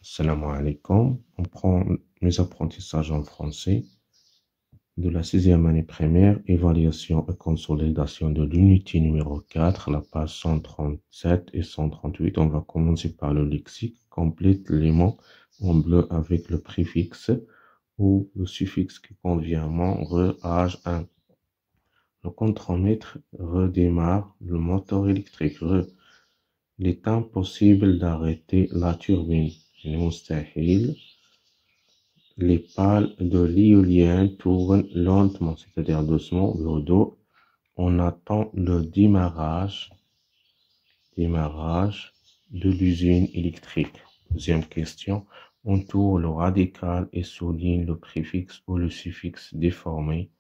Salam alaikum. On prend les apprentissages en français de la sixième année primaire, évaluation et consolidation de l'unité numéro 4, la page 137 et 138. On va commencer par le lexique. Complète les mots en bleu avec le préfixe ou le suffixe qui convient. Re, âge, un. Le contrôle-mètre redémarre le moteur électrique. Il est impossible d'arrêter la turbine. المستحيل. Les pales de l'éolien tournent lentement, c'est-à-dire doucement, le dos. On attend le démarrage de l'usine électrique. Deuxième question. On tourne le radical et souligne le préfixe ou le suffixe déformé.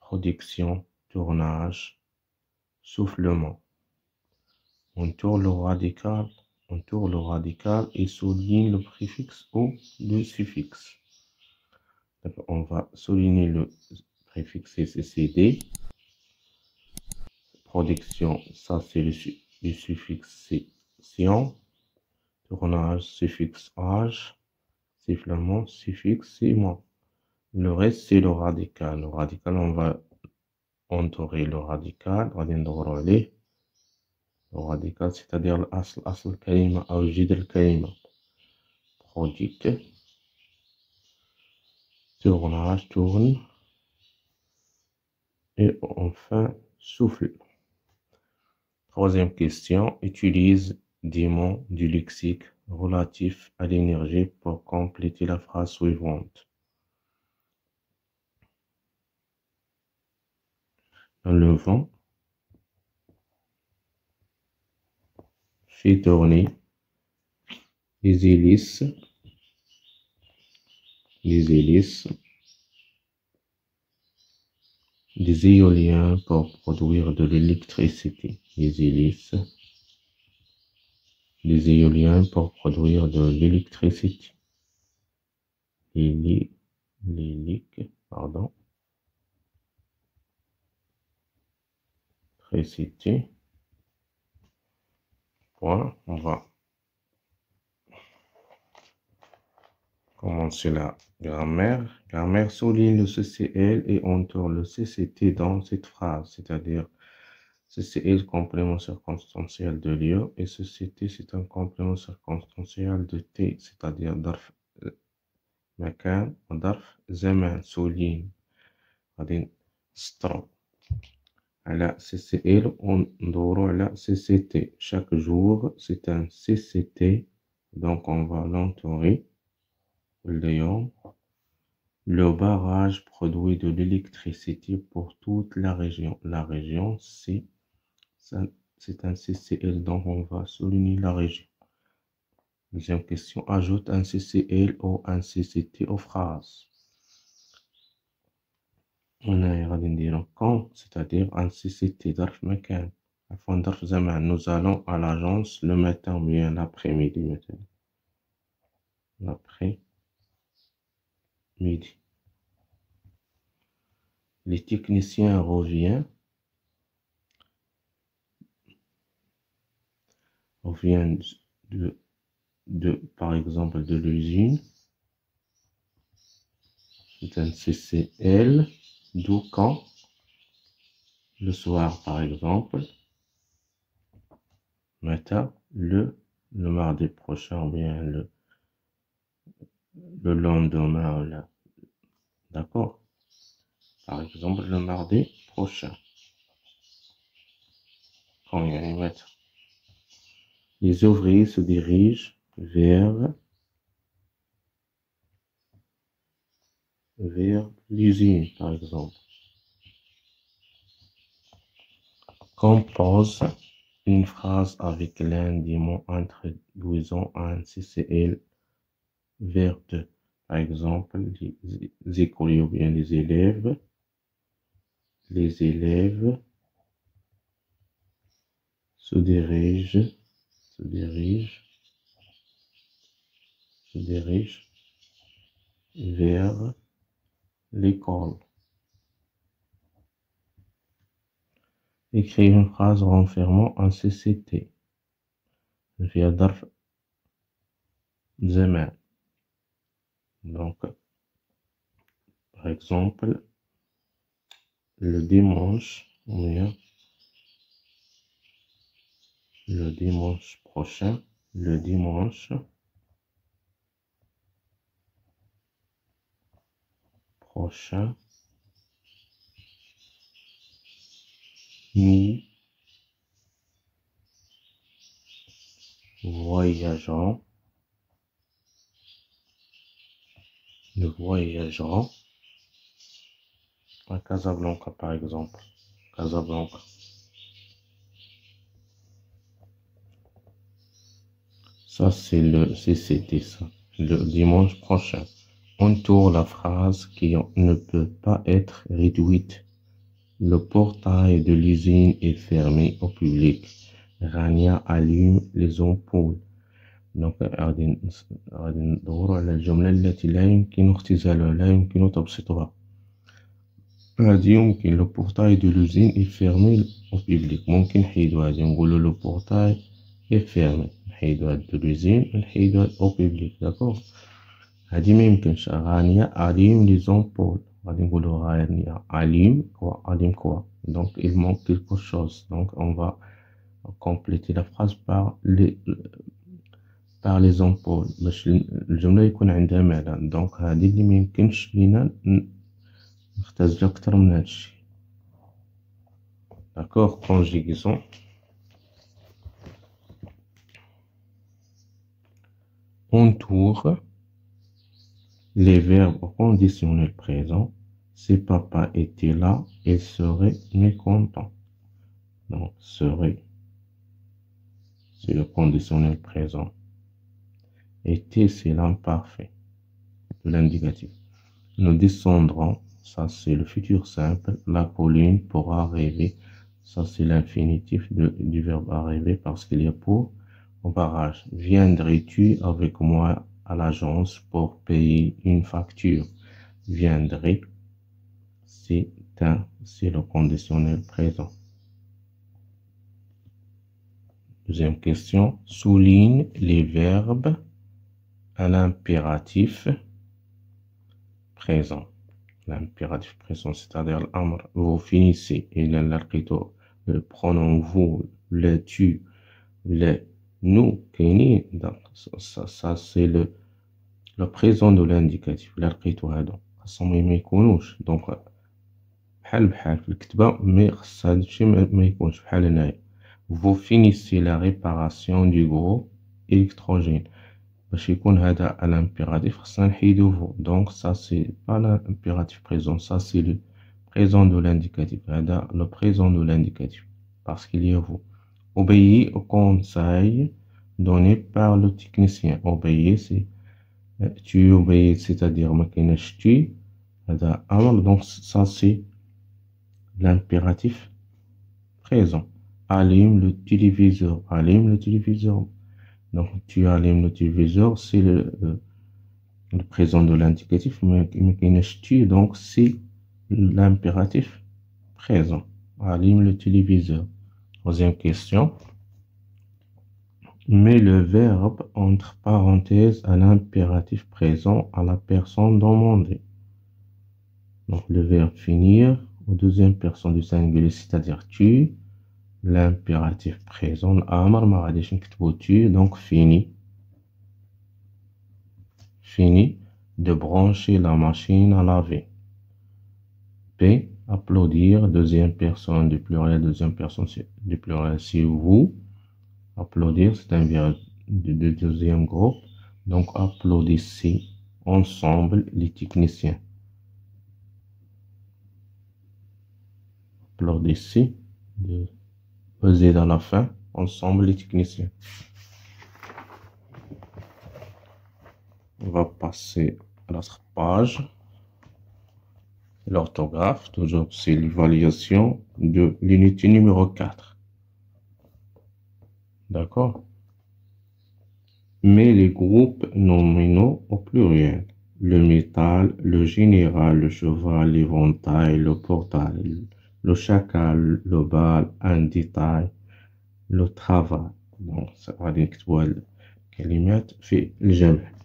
Production, tournage, soufflement. On tourne le radical et souligne le préfixe ou le suffixe. On va souligner le préfixe CCD. Production, ça c'est le suffixe sion. Tournage, suffixe âge. Sifflement, suffixe mois. Le reste c'est le radical. Le radical, on va entourer le radical. Le radical, c'est-à-dire l'asl kalima ou jid kalima. Product. Tournage, tourne. Et enfin, souffle. Troisième question. Utilise des mots du lexique relatifs à l'énergie pour compléter la phrase suivante. Le vent fait tourner les hélices des éoliens pour produire de l'électricité. Les hélices des éoliens pour produire de l'électricité. Précité. Voilà, on va commencer la grammaire. Grammaire souligne le CCL et entoure le CCT dans cette phrase, c'est-à-dire CCL complément circonstanciel de lieu et CCT c'est un complément circonstanciel de T, c'est-à-dire ظرف مكان وظرف زمان. souligne غادي نسطرو على CCL وندورو على CCT. Chaque jour c'est un CCT, donc on va l'entourer. Le barrage produit de l'électricité pour toute la région. La région, c'est un CCL, donc on va souligner la région. Deuxième question, ajoute un CCL ou un CCT aux phrases. On a dire quand, c'est-à-dire un CCT ظرف مكان. ظرف زمان. Nous allons à l'agence le matin ou bien l'après-midi maintenant. L'après-midi. Les techniciens reviennent par exemple de l'usine. C'est un CCL. D'où quand? Le soir par exemple. Matin, le mardi prochain ou bien le lendemain. D'accord? Par exemple, le mardi prochain. Combien y mettre? Les ouvriers se dirigent vers l'usine, par exemple. Compose une phrase avec l'un des mots introduisant un CCL vers deux. Par exemple, les écoliers ou bien les élèves. Les élèves se dirigent vers l'école. Écrire une phrase renfermant un CCT. فيها ظرف زمان. Donc, par exemple, le dimanche, ou bien le dimanche prochain, le dimanche prochain, nous voyagerons, nous voyagerons à Casablanca, par exemple. Casablanca. Ça, c'était ça. Le dimanche prochain. Entoure la phrase qui ne peut pas être réduite. Le portail de l'usine est fermé au public. Rania allume les ampoules. Donc غادي ندورو على الجملة التي لا يمكن اختزالها، لا يمكن تبسيطها. هادي يمكن le portail de l'usine est fermé au public. ممكن نحيدو هادي نقولو le portail est fermé. نحيدو هاد de l'usine ونحيدو هاد au public. داكوغ. هادي ميمكنش. غانيا allume les ampoules. غادي نقولو غانيا allume quoi. Donc il manque quelque chose. Donc on va compléter la phrase par les ampoules باش الجملة يكون عندها معنى. دونك هادي اللي ميمكنش لينا نختزلو أكتر من هادشي. D'accord, conjugaison. Entoure les verbes au conditionnel présent. Si papa était là, il serait mécontent. Donc, serait, c'est le conditionnel présent. Était, c'est l'imparfait de l'indicatif. Nous descendrons, ça c'est le futur simple. La colline pourra arriver, ça c'est l'infinitif du verbe arriver parce qu'il y a pour au barrage. Viendrais-tu avec moi à l'agence pour payer une facture? Viendrai, c'est le conditionnel présent. Deuxième question, souligne les verbes à l'impératif présent. L'impératif présent, c'est-à-dire l'amr. Vous finissez. Il y a le pronom vous, le tu, le nous, كاينين. Ça c'est le présent de l'indicatif. لقيتو هادو خاصهم ما يكونوش. دونك بحال في الكتابة مي خص هاد الشي ما يكونش بحال هنايا. Vous finissez la réparation du gros électrogène. باش يكون هذا à l'impératif خصنا نحيدو vous. Donc ça c'est pas l'impératif présent, ça c'est le présent de l'indicatif. هذا le présent de l'indicatif parce qu'il y a vous. Obéir au conseil donné par le technicien. Obéir, c'est tu obéis, c'est-à-dire ما كايناش tu. هذا أمر. Donc ça c'est l'impératif présent. Allume le téléviseur. Allume le téléviseur. Donc tu allumes le téléviseur, c'est le présent de l'indicatif. Mais كايناش tu, donc c'est l'impératif présent. Allume le téléviseur. Troisième question. Mets le verbe entre parenthèses à l'impératif présent à la personne demandée. Donc le verbe finir aux deuxième personne du singulier, c'est-à-dire tu. L'impératif présent, l'amr ما غاديش نكتبو tu, donc fini. Fini de brancher la machine à laver. P. Applaudir, deuxième personne du pluriel, deuxième personne du pluriel, c'est vous. Applaudir, c'est un verbe de deuxième groupe. Donc, applaudissez ensemble les techniciens. Applaudissez, posez à la fin, ensemble les techniciens. On va passer à l'autre page. L'orthographe, toujours c'est l'évaluation de l'unité numéro 4. D'accord? Mais les groupes nominaux au pluriel. Le métal, le général, le cheval, l'éventail, le portail, le chacal, le bal, un détail, le travail. Donc, ça va نكتبوا الكلمات في الجمع.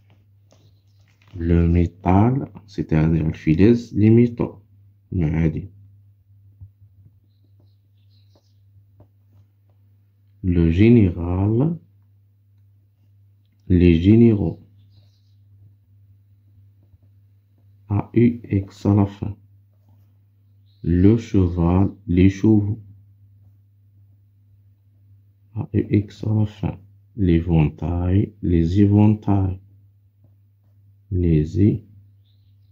Le métal, c'est-à-dire الفلز les métaux المعادن. Le général, les généraux. AUX à la fin. Le cheval, les chevaux. AUX à la fin. L'éventail, les éventails. Les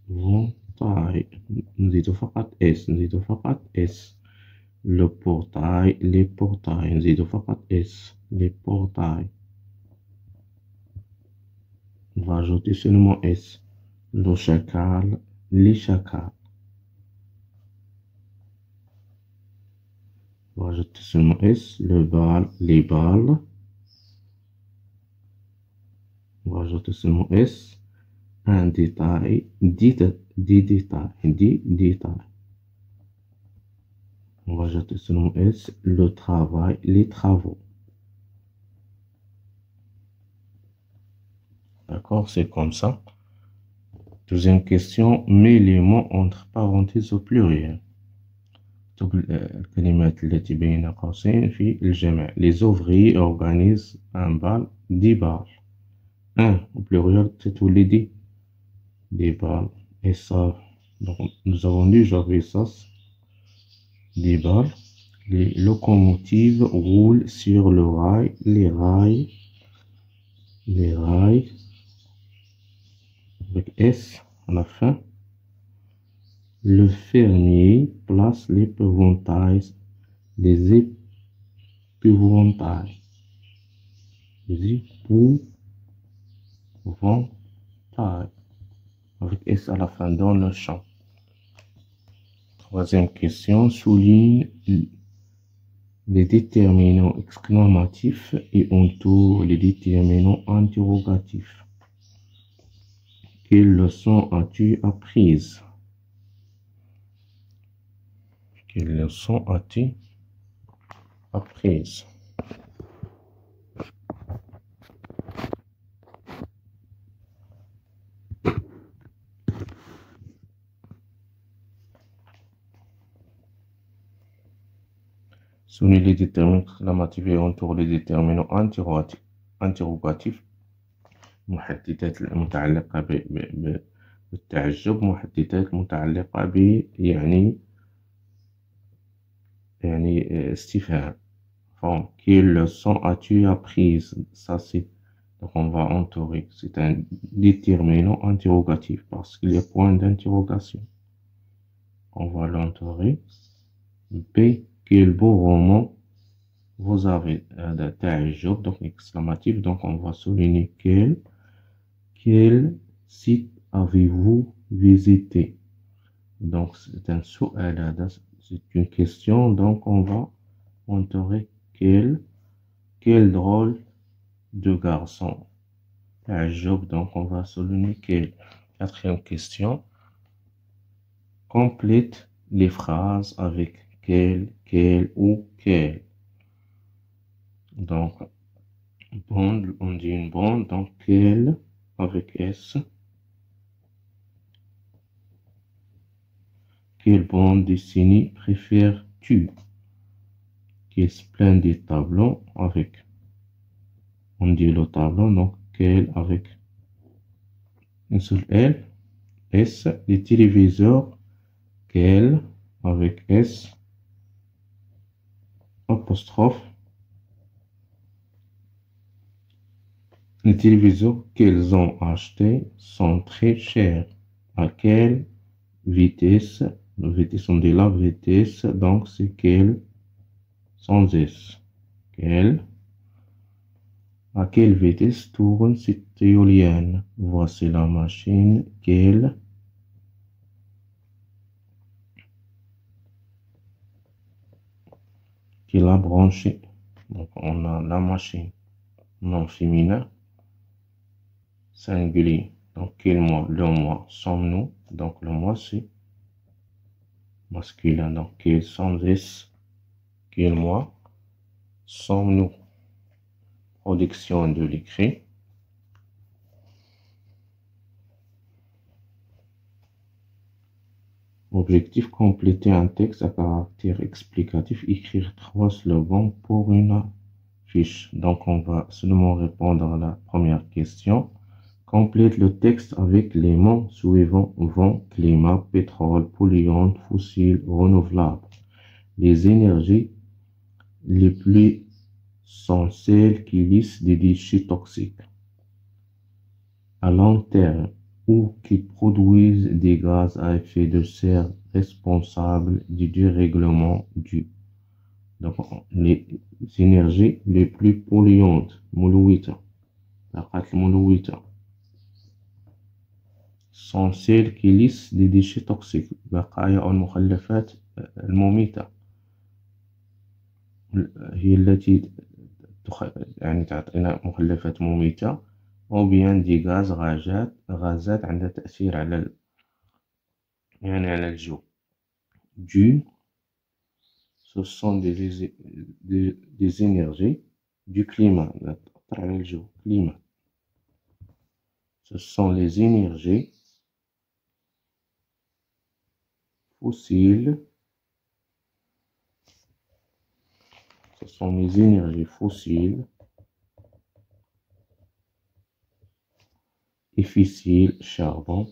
éventails. نزيدو فقط اس نزيدو فقط اس. Le portail, les portails. نزيدو فقط اس. Les portails. On va ajouter seulement S. Le chacal, les chacals. On va ajouter seulement S. Le bal, les balles. On va ajouter seulement S. Un détail, dix détails, dix détails. On va ajouter seulement S. Le travail, les travaux. D'accord, c'est comme ça. Deuxième question, mets les mots entre parenthèses au pluriel. الكلمات التي بين قوسين في الجمع. Les ouvriers organisent un bal, 10 balles. Un, au pluriel, تتولي des balles. Et ça, donc, nous avons déjà vu ça, 10 balles. Les locomotives roulent sur le rail, les rails, avec S à la fin. Le fermier place l'épouvantail, les épouvantails, les épouvantails, avec S à la fin dans le champ. Troisième question, souligne les déterminants exclamatifs et entoure les déterminants interrogatifs. Quelle leçon as-tu apprise? Quelle leçon as-tu apprise? Souligne les déterminants exclamatifs et entoure les déterminants interrogatifs. محددات المتعلقة بالتعجب، محددات متعلقة ب يعني استفهام. Quelle leçon as-tu apprise? Ça c'est, donc on va entourer, c'est un déterminant interrogatif parce qu'il y a point d'interrogation. On va l'entourer. B, quel beau roman vous avez? تعجب, donc exclamatif, donc on va souligner quel site avez-vous visité? Donc, c'est un su'al, c'est une question, donc on va entourer quel drôle de garçon. تعجب, donc on va souligner quel. Quatrième question, complète les phrases avec quel ou quel. Donc, bande, on dit une bande, donc quel avec S. Quelle bande dessinée préfères-tu? Quel splendide tableau avec, on dit le tableau, donc quel avec une seule L. S, les téléviseurs, quel avec S, apostrophe. Les téléviseurs qu'ils ont achetés sont très chers. À quelle vitesse? La vitesse, on dit la vitesse, donc c'est quelle sans S. Quelle? À quelle vitesse tourne cette éolienne? Voici la machine qu'elle a branchée. Donc on a la machine, non féminin, singulier. Donc quel mois? Le mois sommes-nous? Donc le mois c'est masculin. Donc quel sans S? Quel mois sommes-nous? Production de l'écrit. Objectif, compléter un texte à caractère explicatif, écrire 3 slogans pour une fiche. Donc, on va seulement répondre à la première question. Complète le texte avec les mots suivants: vent, climat, pétrole, polluants, fossiles, renouvelables. Les énergies les plus sont celles qui lissent des déchets toxiques à long terme ou qui produisent des gaz à effet de serre responsables du dérèglement du. Donc, les énergies les plus polluantes, ملوثة، طاقات الملوثة، sont celles qui lissent des déchets toxiques، بقايا أو المخلفات المميتة، هي التي يعني تعطينا مخلفات مميتة، أو bien des gaz غازات عندها تأثير على يعني على الجو. Du, ce sont des énergies du climat. على الجو climat. Ce sont les énergies fossiles. Ce sont les énergies fossiles et fissiles, charbon,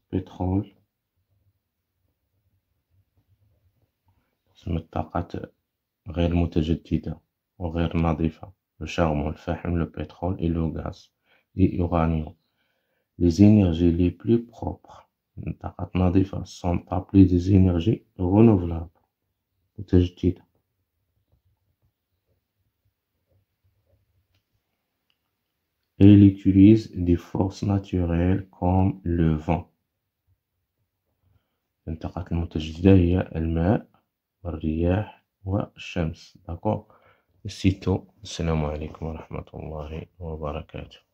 pétrole. اسم الطاقات غير متجددة وغير نظيفة: le charbon, le فحم, le pétrole et le gaz et l'uranium. Les énergies les plus propres, الطاقات نظيفة, sont appelées des énergies renouvelables متجددة. Elle utilise des forces naturelles comme le vent. الطاقات المتجددة هي الماء والرياح والشمس. D'accord. C'est tout. Assalamu alaikum wa rahmatullahi wa barakatuh.